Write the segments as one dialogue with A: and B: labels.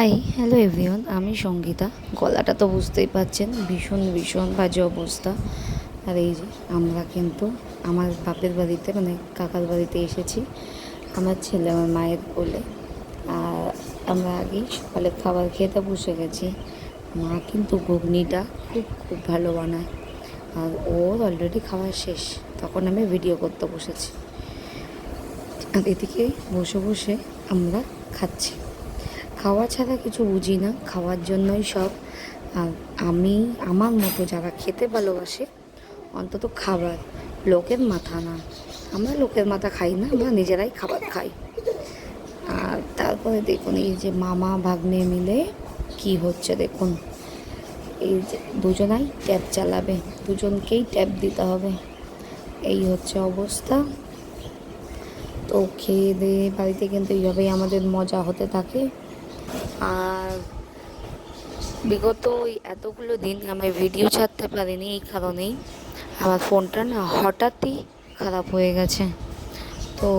A: Hi hello everyone, আমি সঙ্গীতা। গলাটা তো বুঝতেই পারছেন, ভীষণ ভীষণ বাজে অবস্থা। আর এই যে আমরা কিন্তু আমার বাপের বাড়িতে মানে কাকার বাড়িতে এসেছি, আমার ছেলে আমার মায়ের কোলে। আর আমরা আগেই সকালে খাবার খেতে বসে গেছি। মা কিন্তু ঘুগনিটা খুব খুব ভালো বানায়, আর ওর অলরেডি খাওয়া শেষ, তখন আমি ভিডিও করতে বসেছি। আর এদিকে বসে বসে আমরা খাচ্ছি। খাওয়া ছাড়া কিছু বুঝি না, খাওয়ার জন্যই সব। আর আমি আমার মতো যারা খেতে ভালোবাসে, অন্তত খাবার, লোকের মাথা না। আমরা লোকের মাথা খাই না, আমরা নিজেরাই খাবার খাই। আর তারপরে দেখুন এই যে মামা ভাগ্নে মিলে কি হচ্ছে দেখুন। এই যে দুজনাই ট্যাব চালাবে, দুজনকেই ট্যাব দিতে হবে, এই হচ্ছে অবস্থা। তো খেয়ে দিয়ে বাড়িতে কিন্তু এইভাবেই আমাদের মজা হতে থাকে। আর বিগত ওই এতগুলো দিন আমি ভিডিও ছাড়তে পারিনি এই কারণেই, আমার ফোনটা না হঠাৎই খারাপ হয়ে গেছে। তো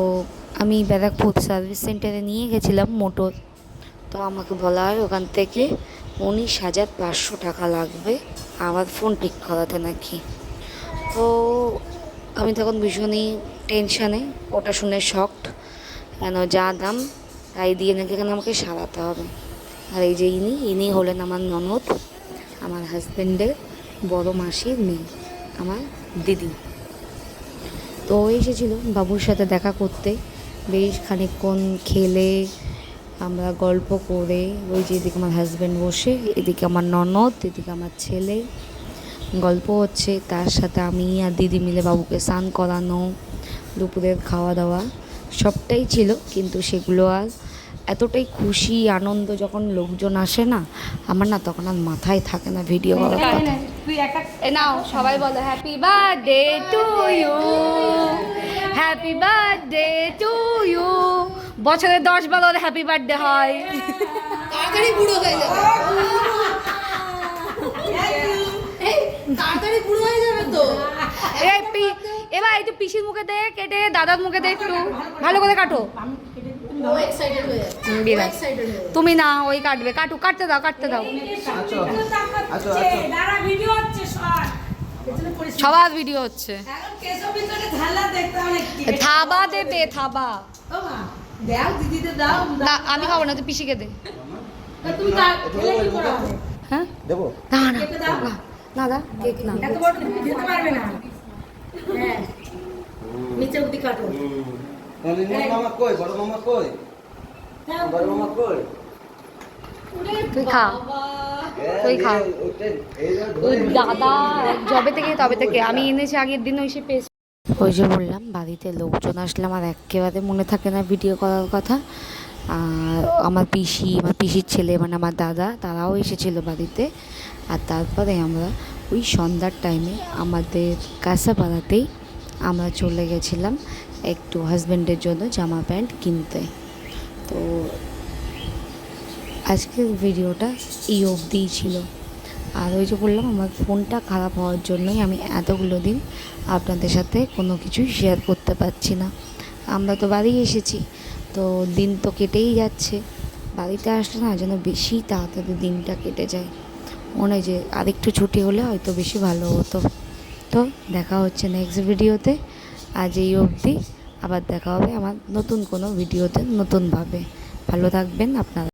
A: আমি ব্যারাকপুর সার্ভিস সেন্টারে নিয়ে গেছিলাম মোটর। তো আমাকে বলা হয় ওখান থেকে 19,500 টাকা লাগবে আমার ফোন ঠিক করাতে নাকি। তো আমি তখন ভীষণই টেনশানে, ওটা শুনে শকড, কেন যা দাম তাই দিয়ে নাকি এখানে আমাকে সারাতে হবে। আর এই যে ইনি হলেন আমার ননদ, আমার হাজব্যান্ডের বড় মাসির মেয়ে, আমার দিদি। তো ও এসেছিলো বাবুর সাথে দেখা করতে, বেশ খানিকক্ষণ খেলে আমরা গল্প করে, ওই যে এদিকে আমার হাজব্যান্ড বসে, এদিকে আমার ননদ, এদিকে আমার ছেলে, গল্প হচ্ছে। তার সাথে আমি আর দিদি মিলে বাবুকে স্নান করানো, দুপুরের খাওয়া দাওয়া সবটাই ছিল। কিন্তু সেগুলো আর এতটাই খুশি আনন্দ যখন লোকজন আসে না, আমার না তখন আর মাথায় থাকে না ভিডিও করার কথা। নাও সবাই বলো happy birthday to you, happy birthday to you. বছরে 10 বার ওর হ্যাপি বার্থডে হয়।
B: তাড়াতাড়ি বুড়ো হয়ে যাবে, তাড়াতাড়ি বুড়ো হয়ে যাবে তো।
A: এবার একটু পিসির মুখে দে কেটে, দাদার মুখে দে একটু ভালো করে কাটো। তুমি না ওই কাটবে, কাটতে দাও কাটতে দাও। সবার ভিডিও হচ্ছে, থাবা দেবে থাবা। না আমি খাবো না, তুই পিসিকে দে। হ্যাঁ দেবো না না না দা কেক না,
B: নিচে অবধি কাটো।
C: মামা কই, বড় মামা কই, বড় মামা কই?
A: তুই খা, তুই খা। ওই দাদা যবে থেকে তবে থেকে আমি এনেছি, আগের দিন ওই সে পেয়েছি। ওই যে বললাম বাড়িতে লোকজন আসলে আমার একেবারে মনে থাকে না ভিডিও করার কথা। আর আমার পিসির ছেলে মানে আমার দাদা, তারাও এসেছিলো বাড়িতে। আর তারপরে আমরা ওই সন্ধ্যার টাইমে আমাদের কাঁসাপাড়াতেই আমরা চলে গেছিলাম একটু হাজব্যান্ডের জন্য জামা প্যান্ট কিনতে। তো আজকের ভিডিওটা এই অবধিই ছিল। আর ওই যে বললাম আমার ফোনটা খারাপ হওয়ার জন্যই আমি এতগুলো দিন আপনাদের সাথে কোনো কিছুই শেয়ার করতে পারছি না। আমরা তো বাড়ি এসেছি, তো দিন তো কেটেই যাচ্ছে। বাড়িতে আসলে না যেন বেশি তাড়াতাড়ি দিনটা কেটে যায়, মনে হয় যে আরেকটু ছুটি হলে হয়তো বেশি ভালো হতো। তো দেখা হচ্ছে নেক্সট ভিডিওতে। আজ এই অবধি, আবার দেখা হবে আমার নতুন কোনো ভিডিওতে নতুনভাবে। ভালো থাকবেন আপনারা।